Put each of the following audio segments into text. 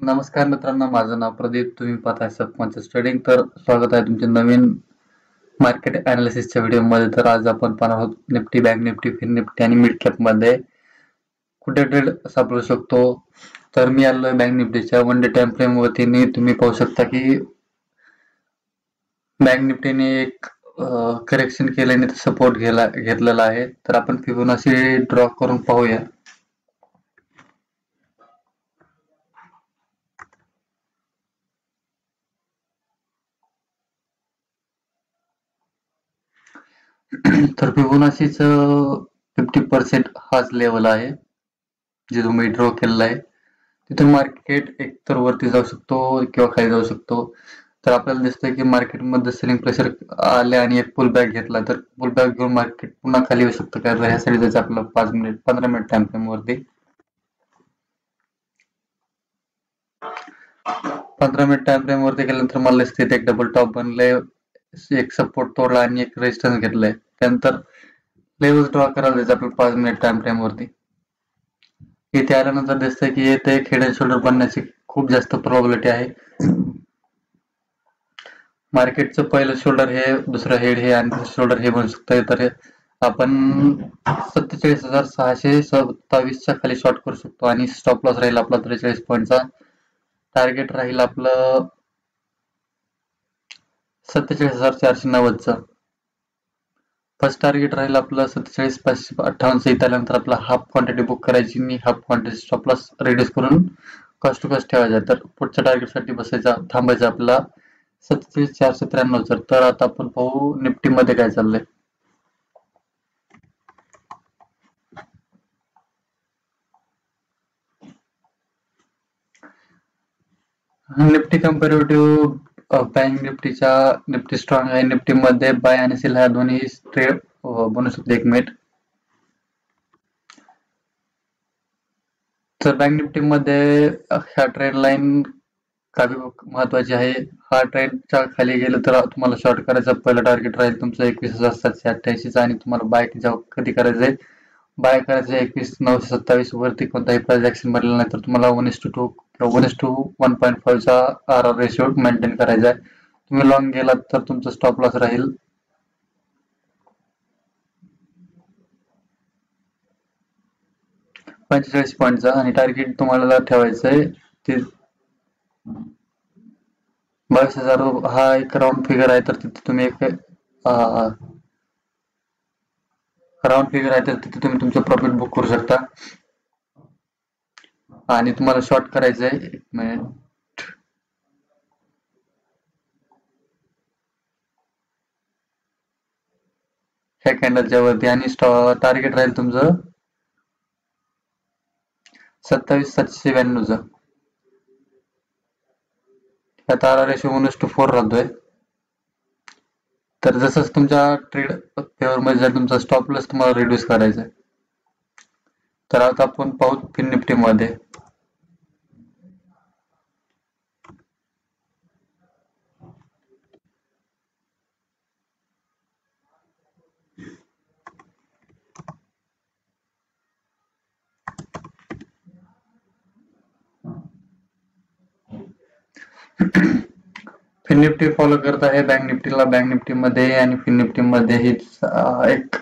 नमस्कार मित्रांनो, माझं नाव प्रदीप. तुम्ही पाहताय सतपंच ट्रेडिंग. तर स्वागत आहे तुमच्या नवीन मार्केट अनालिसिसच्या व्हिडिओमध्ये. तर आज आपण पाहणार आहोत निफ्टी, बँक निफ्टी, फिन निफ्टी आणि मिड कॅप मध्ये कुठे ट्रेड सापडू शकतो. तर मी आलोय बँक निफ्टीच्या 1 डे टाइम फ्रेम वरती. तुम्ही पाहू शकता की बँक निफ्टीने एक करेक्शन केल्याने सपोर्ट घेतलेला आहे. तर आपण फिबोनाची ड्रॉ करून पाहूया. तर फिबोनाचीच 50% हाच लेवल आहे जे तुम्ही ड्रॉ केलेला आहे. तिथून मार्केट एकतर वरती जाऊ शकतो किंवा खाली जाऊ शकतो. तर आपल्याला दिसतंय की मार्केटमध्ये सेलिंग प्रेशर आले आणि एक पुल बॅक घेतला, तर पुल बॅक घेऊन मार्केट पुन्हा खाली येऊ शकतं. कारण ह्यासाठी जायचं आपलं 15 मिनिट टाइम फ्रेम वरती. 15 मिनिट टाइम फ्रेम वरती गेल्यानंतर मला दिसते एक डबल टॉप बनलंय, एक सपोर्ट तोडला आणि एक रेजिस्टन्स घेतलंय. त्यानंतर लेवल ड्रॉ करायला जायचं आपलं 5 मिनिट टाइम फ्रेम वरती. इथे आल्यानंतर दिसतंय की इथे एक हेड अँड शोल्डर बनण्याची खूप जास्त प्रोबॅबिलिटी आहे. मार्केटचं पहिलं शोल्डर हे, दुसरं हेड हे आणि तिसरं शोल्डर हे बनू शकतंय. तर आपण 47,627च्या खाली शॉर्ट करू शकतो आणि स्टॉप लॉस राहील आपला 43 पॉईंटचा. टार्गेट राहील आपलं 47,490चं. फर्स्ट टार्गेट राहील आपलं 47,558चं. इथं आल्यानंतर आपला हाफ क्वांटिटी बुक करायची आणि half quantity stop loss reduce करून कॉस्ट टू कॉस्ट ठेवायचा. तर पुढच्या टार्गेटसाठी थांबायचं आपला 47,493. तर आता आपण पाहू निफ्टी मध्ये काय चाललंय. निफ्टी कम्पॅरेटिव्ह बँक निफ्टीच्या निफ्टी स्ट्रॉंग आहे. निफ्टी मध्ये बाय आणि सेल ह्या दोन्ही ट्रेड बनू शकते. 1 मिनिट. तर बँक निफ्टी मध्ये ह्या ट्रेंड लाईन काफी महत्वाची आहे. हा ट्रेंडच्या खाली गेलं तर तुम्हाला शॉर्ट करायचं. पहिलं टार्गेट राहील तुमचं 21,788 आणि तुम्हाला बाय कधी करायचंय, बाय करायचं 21,927 वरती. कोणताही प्राइस ऍक्शन बनलेला नाही तर तुम्हाला 1:2 किंवा 1:1.5 चा RR रेशो मेंटेन करायचा आहे. तुम्ही लॉंग गेलात तर तुमचं स्टॉप लॉस राहील 45 पॉईंटचा आणि टार्गेट तुम्हाला ठेवायचं आहे ते 22,000. हा एक राऊंड फिगर आहे. तर तिथे तुम्ही एक राऊंड फिगर आहे, तर तिथे तुम्ही तुमचं प्रॉफिट बुक करू शकता. आणि तुम्हाला शॉर्ट करायचं आहे 1 मिनिट. ह्या कॅन्डलच्या वरती आणि टार्गेट राहील तुमचं 27,792चं. यात RR रेशो 1:4 राहतोय. तर जसंच तुमच्या ट्रेड फेवर मध्ये जाईल तुमचा स्टॉप लॉस तुम्हाला रिड्यूस करायचा आहे. तर आता आपण पाहू फिन निफ्टी मध्ये. फिन निफ्टी फॉलो करत आहे बँक निफ्टीला. बँक निफ्टी मध्ये आणि फिन निफ्टी मध्ये ही एक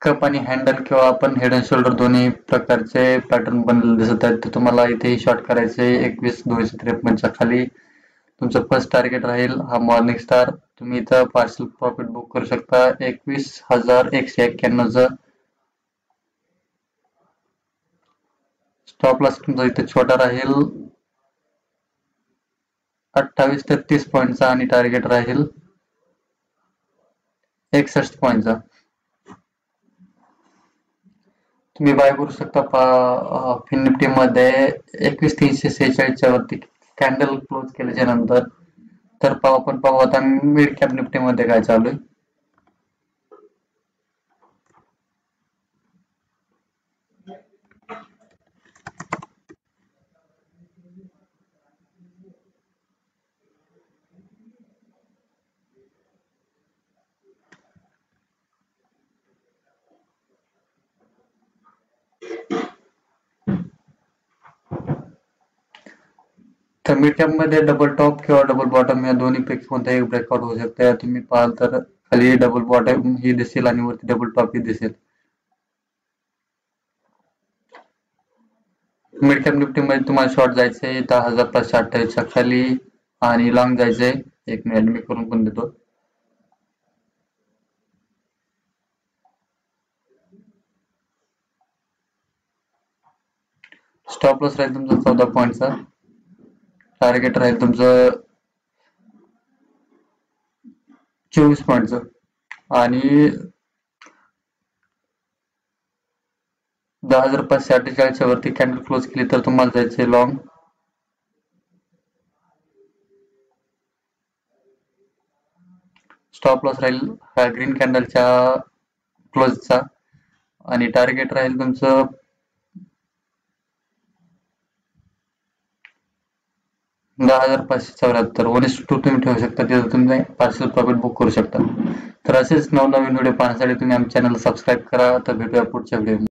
कप आणि हँडल किंवा आपण हेड अँड शोल्डर दोन्ही प्रकारचे पॅटर्न बनलेले दिसत आहेत. तर तुम्हाला इथेही शॉर्ट करायचे 21,253च्या खाली. तुमचं फर्स्ट टार्गेट राहील हा मॉर्निंग स्टार. तुम्ही इथं पार्सल प्रॉफिट बुक करू शकता 21,191चं. स्टॉप लॉस तुमचा इथे छोटा राहील 28 ते 30 पॉईंटचा आणि टार्गेट राहील 61 पॉईंटचा. तुम्ही बाय करू शकता फिन निफ्टी मध्ये 21,346च्या वरती कॅन्डल क्लोज केल्याच्या नंतर. तर आपण पाहू आता मिड कॅप निफ्टी मध्ये काय चालू आहे. तर मिड कॅप मध्ये डबल टॉप किंवा डबल बॉटम या दोन्ही पैकी कोणताही ब्रेकआउट होऊ शकते. तुम्ही पाहाल तर खाली डबल बॉटम ही दिसेल आणि वरती डबल टॉप ही दिसेल. मिड कॅप निफ्टी मध्ये तुम्हाला शॉर्ट जायचंय 10,528च्या खाली आणि लॉंग जायचंय. एक मिनिट मी करून पण देतो. स्टॉप लॉस राहील तुमचा 14 पॉईंटचा. टार्गेट राहील तुमचं 24 पॉईंटचं आणि 10,548च्या वरती कॅन्डल क्लोज केली तर तुम्हाला जायचे लॉंग. स्टॉप लॉस राहील ग्रीन कॅन्डलच्या क्लोजचा आणि टार्गेट राहील तुमचं 10,574. 1:2 तुम्ही ठेवू शकता. तिथं तुम्ही पार्शल प्रॉफिट बुक करू शकता. तर असेच नवनवीन व्हिडिओ पाहण्यासाठी तुम्ही आमच्या चॅनलला सबस्क्राईब करा. तर भेटूया पुढच्या व्हिडिओ.